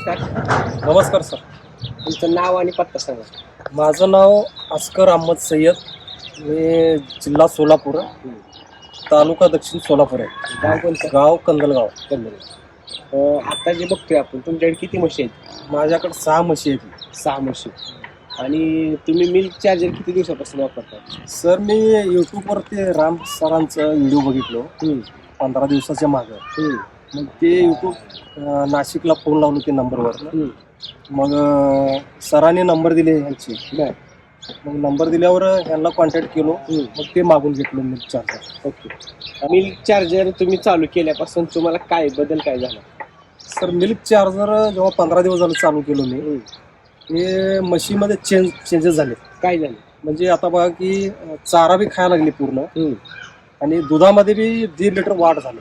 नमस्कार. नमस्कार सर. तुमचं नाव आणि पत्ता सांगा. माझं नाव अस्कर अहमद सय्यद. मी जिल्हा सोलापूर, तालुका दक्षिण सोलापूर आहे. गाव कोणतं? गाव कंदलगाव. आता जे बघतोय आपण तुमच्याकडे किती म्हशी आहेत? माझ्याकडे 6 म्हशी आहेत. 6 म्हशी. आणि तुम्ही मिल्क चार्जर किती दिवसापासून वापरता? सर मी यूट्यूबवरती राम सरांचं व्हिडिओ बघितलो 15 दिवसाच्या मागं. मग ते यूट्यूब नाशिकला फोन लावलो ते नंबरवर. मग सरांनी नंबर दिले ह्यांची. मग नंबर दिल्यावर ह्यांना कॉन्टॅक्ट केलो. मग ते मागून घेतलो milk charger. Okay. Milk charger तुम्ही चालू केल्यापासून तुम्हाला काय बदल काय झाला? सर मिल्क चार्जर जेव्हा 15 दिवस झालं चालू केलो मी, हे म्हशीमध्ये चेंजेस झाले. काय झालं? म्हणजे आता बघा की चारा बी खायला लागली पूर्ण, आणि दुधामध्ये बी 1.5 लिटर वाढ झाली.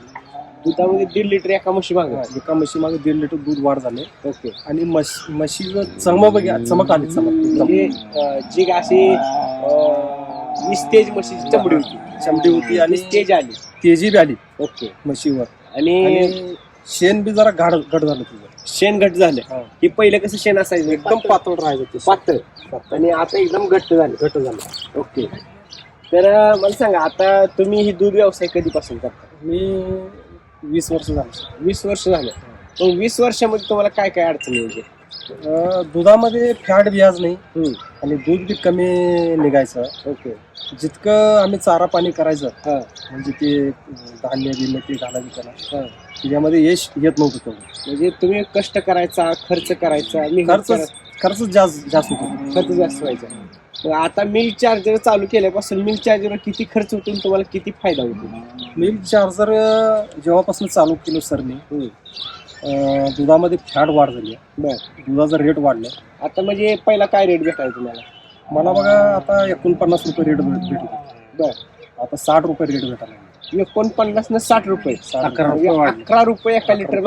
दुधामध्ये 1.5 लिटर एका म्हशी मागे? एका म्हशी मागे 1.5 लिटर दूध वाढ झाले. ओके. आणि म्हशीचं चमक आली. म्हणजे जी अशी निस्तेज म्हशीची चमडी होती आणि तेज आली, तेजी बी आली. ओके. म्हशीवर. आणि शेण बी जरा घट झालं तुझं. शेण घट्ट झालं. हे पहिलं कसं शेण असायचं? एकदम पातळ राहायचं ते. पातळ. आणि आता एकदम घट्ट झालं. ओके. तर मला सांगा, आता तुम्ही ही दूध व्यवसाय कधीपासून करता? मी 20 वर्ष झालं. 20 वर्ष झालं. मग 20 वर्षामध्ये तुम्हाला काय काय अडचणी म्हणजे? दुधामध्ये फॅट बी आज नाही आणि दूध बी कमी निघायचं. ओके. जितकं आम्ही चारा पाणी करायचं, म्हणजे ते धान्य बिन्य ते घालायचं त्याला, त्याच्यामध्ये यश येत नव्हतं तेवढं. म्हणजे तुम्ही कष्ट करायचा, खर्च करायचा, खर्च जास्त होतो. खर्च जास्त व्हायचा. आता मिल्क चार्जर चालू केल्यापासून मिल्क चार्जरवर किती खर्च होतो, तुम्हाला किती फायदा होतो? मिल्क चार्जर जेव्हापासून चालू केलं सर मी, दुधामध्ये फॅट वाढ झाली. दुधाचा रेट वाढला. आता म्हणजे पहिला काय रेट भेटायचा तुम्हाला? मला बघा आता 49 रुपये रेट भेटतो. आता 60 रुपये रेट भेटायला. 49 न 60 रुपये. 11 रुपये एका लिटर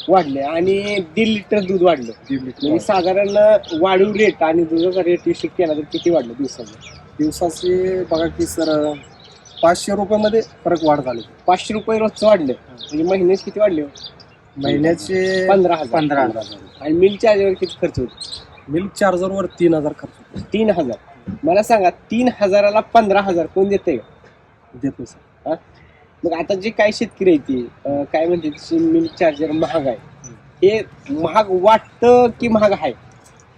वाढले. आणि 1.5 लिटर दूध वाढलं. म्हणजे साधारण वाढीव रेट आणि दुधाचा रेट हिशोब केला तर किती वाढलं दिवसाचे बघा की सर 500 रुपयामध्ये फरक वाढ झाली. 500 रुपये रोजचं वाढलं. म्हणजे महिन्याचे किती वाढले? महिन्याचे 15,000. आणि मिल्क चार्जरवर किती खर्च होतो? मिल्क चार्जरवर 3,000 खर्च होतो. 3,000. मला सांगा, 3,000ला 15,000 कोण देते? देत नाही सर. मग आता जे काही शेतकरी आहे ते काय म्हणते मिल्क चार्जर महाग आहे, हे महाग वाटतं की महाग आहे?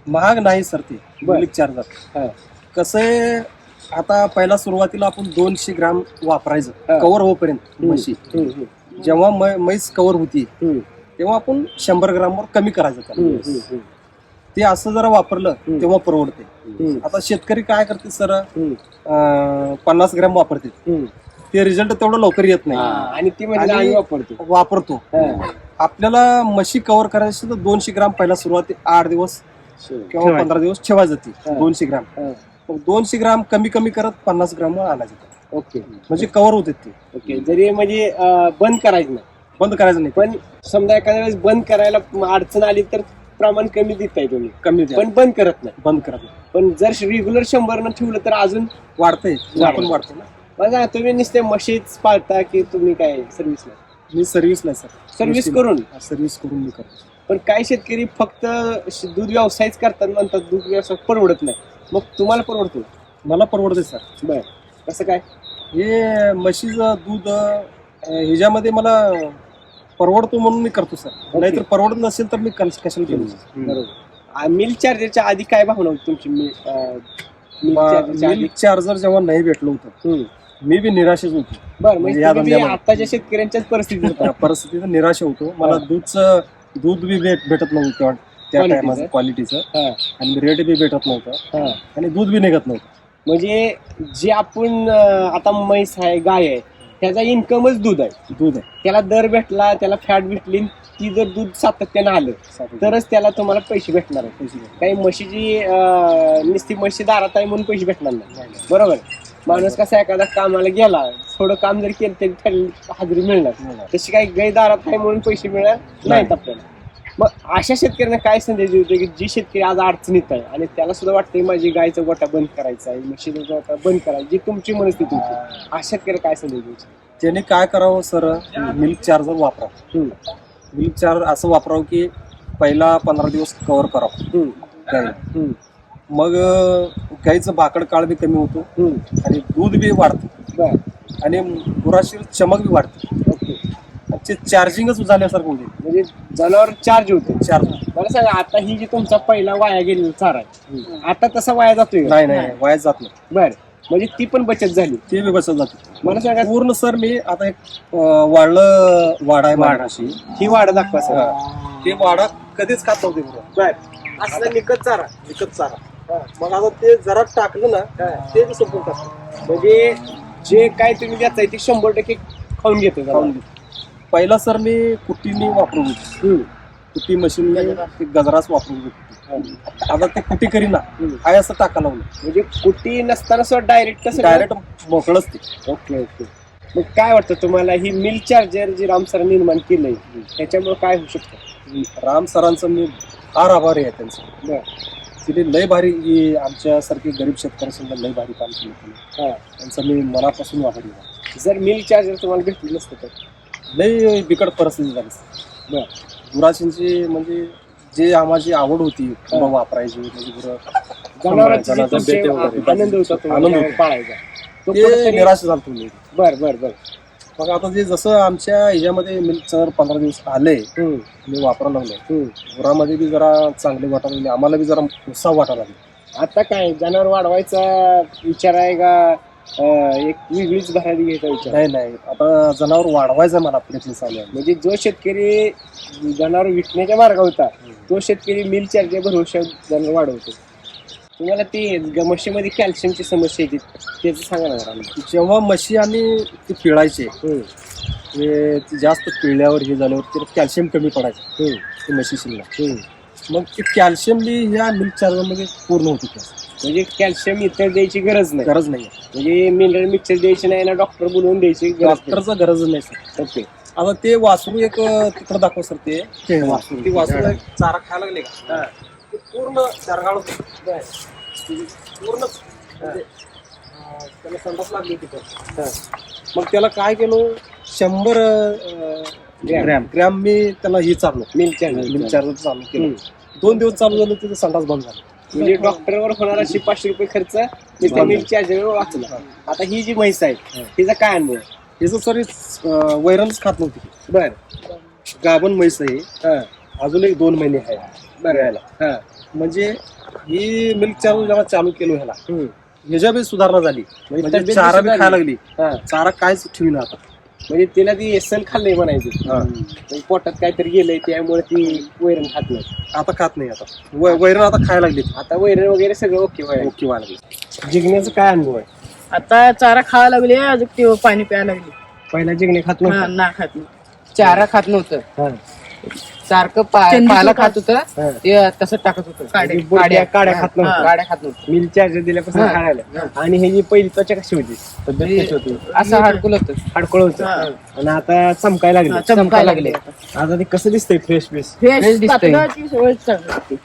महाग नाही सर ते मिल्क चार्जर. कसं आहे, आता पहिला सुरुवातीला आपण 200 ग्राम वापरायचं कवर होईपर्यंत म्हशी. जेव्हा म्हैस कवर होती तेव्हा आपण 100 ग्रामवर कमी करायचं. ते असं जरा वापरलं तेव्हा परवडते. आता शेतकरी काय करते सर, 50 ग्राम वापरते. ते रिझल्ट तेवढं लवकर येत नाही. आणि ती म्हणजे वापरतो. आपल्याला म्हशी कव्हर करायची तर 200 ग्राम पहिला सुरुवाती 8 दिवस किंवा 15 दिवस ठेवायचं ती 200 ग्राम. मग 200 ग्राम कमी करत 50 ग्राम आणायचं. ओके. म्हणजे कव्हर होते ते. ओके. जरी म्हणजे बंद करायचं नाही, पण समजा एखाद्या वेळेस बंद करायला अडचण आली तर प्रमाण कमी देताय तुम्ही? पण बंद करत नाही. पण जर रेग्युलर 100 न ठेवलं तर अजून वाढतंय. वाढते ना. बघा, तुम्ही नुसते म्हशीच पाळता की तुम्ही काय सर्व्हिसला? मी सर्व्हिसला सर. सर्व्हिस करून मी करतो. पण काही शेतकरी फक्त दूध व्यवसायच करतात, म्हणतात दूध व्यवसाय परवडत नाही. मग तुम्हाला परवडतो? मला परवडते सर. बर. कसं काय? हे म्हशीचं दूध ह्याच्यामध्ये मला परवडतो म्हणून मी करतो सर. नाहीतर परवडत नसेल तर मी कशाला केलं. बरोबर. मिल्क चार्जरच्या आधी काय भावना होती तुमची? मिल्क चार्जर जेव्हा नाही भेटलं होतं मी बी निराशेच होतो. बरं. म्हणजे आताच्या शेतकऱ्यांच्याच परिस्थितीत निराश होतो. मला दूध बी भेटत नव्हतं त्या टायमाचं क्वालिटीचं, आणि रेट बी भेटत नव्हतं, आणि दूध बी निघत नव्हतं. म्हणजे जे आपण आता म्हैस आहे, गाय आहे, त्याचा इन्कमच दूध आहे. त्याला दर भेटला, त्याला फॅट भेटली, ती जर दूध सातत्यानं आलं तरच त्याला तुम्हाला पैसे भेटणार आहे. काही म्हशीची नुसती म्हशी दारात आहे म्हणून पैसे भेटणार नाही. बरोबर. माणूस कसा एखादा कामाला गेला, थोडं काम जर केलं तरी ठरली हजेरी मिळणार. तशी काही गाय दारात आहे म्हणून पैसे मिळणार नाहीत आपल्याला. मग अशा शेतकऱ्यांना काय संदेश देऊ की जी शेतकरी आज अडचणीत आहे आणि त्याला सुद्धा वाटतंय माझी गायचा गोठा बंद करायचा आहे, म्हशीचा गोठा बंद करायचा, जी तुमची मनस्थिती होती, अशा शेतकऱ्याला काय संदेश द्यायची? त्याने काय करावं सर, मिल्क चार्जर वापरावं. मिल्क चार्जर असं वापरावं की पहिला 15 दिवस कव्हर करावं हम्म, गाईला. हम्म, मग गाईचं भाकड काळ बी कमी होतो हम्म. आणि दूध बी वाढतं बर. आणि गुराशी चमक बी वाढते. ओके. ते चार्जिंगच झाल्यासारखं होते. म्हणजे जनावर चार्ज होते. चार्ज मला सांगा, आता ही जी तुमचा पहिला वाया गेलेला चारा आहे, आता तसा वाया जातोय का? नाही वायाच जात नाही. बर. म्हणजे ती पण बचत झाली. ते बी बसत जाते मला सांगा, पूर्ण. सर मी आता एक वाढलं वाडा आहे माझ्याशी. ही वाढ दाखवा सर. ते वाडा कधीच खात नव्हते गुरं. बर. असला निकत चारा. विकत चारा. मग आता ते जरा टाकलं ना ते बी संपून टाकतं. म्हणजे जे काय तुम्ही देताय ते 100% खाऊन घेतो खाऊन घेतो. पहिला सर मी कुट्टीने वापरून होतो. कुट्टी मशीन गजराच वापरून घेतो. आता ते कुट्टी करीना हाय असं टाका लावलं. म्हणजे कुट्टी नसताना सुद्धा डायरेक्ट कसं डायरेक्ट मोकळच ते. Okay okay. मग काय वाटतं तुम्हाला, ही मिल्क चार्जर जी राम सर निर्माण केलंय त्याच्यामुळे काय होऊ शकतं? राम सरांचं मी फार आभारी आहे त्यांचं. तिथे लय भारी आमच्यासारखे गरीब शेतकऱ्यांसंग लय भारी काम केलं. त्यांचं मी मनापासून आभारी आहे. जर मिल्क चार्जर तुम्हाला भेटली नसतं तर लय बिकट परिस्थिती झाली. गुराशींची म्हणजे जे आम्हाला आवड होती गुरं वापरायची, म्हणजे जनावरांची जी जनावरांचं तुमची बेटे वगैरे. आनंद होता आनंद तुम्हाला होता. पाळायचा तो ते कुठेतरी- निराश झालं तुम्ही. बर बर बर. मग आता जे जसं आमच्या ह्याच्यामध्ये मिल्कचं 15 दिवस आले मी वापरायला लागलो. गुरामध्ये बी जरा चांगले वाटायला लागले, आम्हाला बी जरा उत्साह वाटायला लागला. आता काय जनावर वाढवायचा विचार आहे का एक वेगळीच भरारी घ्यायचा विचार? नाही आता जनावर वाढवायचं मला प्रयत्न चालू आहे. म्हणजे जो शेतकरी जनावर विकण्याच्या मार्गावर होता तो शेतकरी मिल्क चार्जर भरवशा जनावर वाढवतो. तुम्हाला ती म्हशीमध्ये कॅल्शियमची समस्या येते त्याचं सांगा ना जरा. जेव्हा म्हशी आम्ही ती पिळायचे ते जास्त पिळल्यावर हे झाल्यावर ते कॅल्शियम कमी पडायचं ते म्हशीशीला. मग ते कॅल्शियम बी ह्या मिल्क चार्जरमध्ये पूर्ण होते. म्हणजे कॅल्शियम इतर द्यायची गरज नाही. म्हणजे मिनरल मिक्सर द्यायची नाही ना, डॉक्टर बोलवून द्यायची डॉक्टरचं गरज नाही सर. ओके. आता ते वासरू एक तिकडं दाखव सर. ते वासरू ती वासरू एक चारा खायला लागले का ते पूर्ण चारगाळ पूर्ण म्हणजे, त्याला संडास लागली तिथं. मग त्याला काय केलं 100 ग्रॅम मी त्याला हे चाललो मिल्क चार्जर चालू केलं. 2 दिवस चालू झालं तिथं संडास बंद झाला. म्हणजे डॉक्टरवर होणारा 500 रुपये खर्च त्या मिल्क चार्जरवर वाचला. आता ही जी म्हैस आहे तिचा काय अनुभव आहे? हिचं सर वैरणच खात नव्हती. बर. गाभण म्हैस आहे. अजून एक 2 महिने आहे बरं. म्हणजे ही मिल्क चार्जर जेव्हा चालू केलो ह्याला ह्याच्या बी सुधारणा झाली. म्हणजे तब्येत चारा बी सुधारली. खायला लागली. चारा कायच ठेवीना आता. म्हणजे तिला ती एसल खाल्लंय म्हणायची. म्हणजे पोटात काहीतरी गेलंय त्यामुळे ती वैरण खात नाही. आता खात नाही. आता वैरण आता खायला लागली. आता वैरण वगैरे सगळं ओके ओके व्हायला लागली. जिंकण्याचा काय अनुभव आहे? आता चारा खायला लागले, अजून ते पाणी प्यायला लागले. पहिला जिंकणे खात नव्हतं. ना खात नाही. चारा खात नव्हतं, सारखं चंदीचं पाला खात खात होतं. ते तसं टाकत होतं. काड्या खात नव्हतं. काड्या खात नव्हतं. मिल्क चार्जर दिल्यापासून खायला. आणि हे जी पहिली त्वचा कशी होती? तब्येत कशी होती? असं हाडकुल होतं. हडकोळ होतं. आणि आता चमकायला लागले. चमकायला लागले. आता ते कसं दिसतंय? Fresh fresh. फ्रेश दिसतंय. कातडाची सवय चांगली.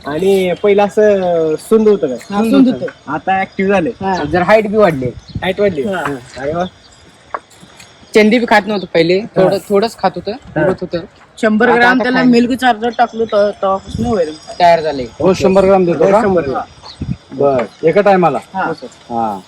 आणि पहिला असं सुंद होतं काय? सुंद होतं. आता ऍक्टिव्ह झाले. जर हाईट बी वाढली. हाईट वाढली. हा. अरे वा. चंदी बी खात नव्हतं पहिले. थोडंच खात होतं. उरत होतं. 100 आता ग्राम आता त्याला खायला. मिल्क चार्जर टाकलो तेव्हापासून वैरण तयार झाले. रोज 100 ग्राम देतो का? 100 ग्राम. बर. एका टायमाला? हा. हा.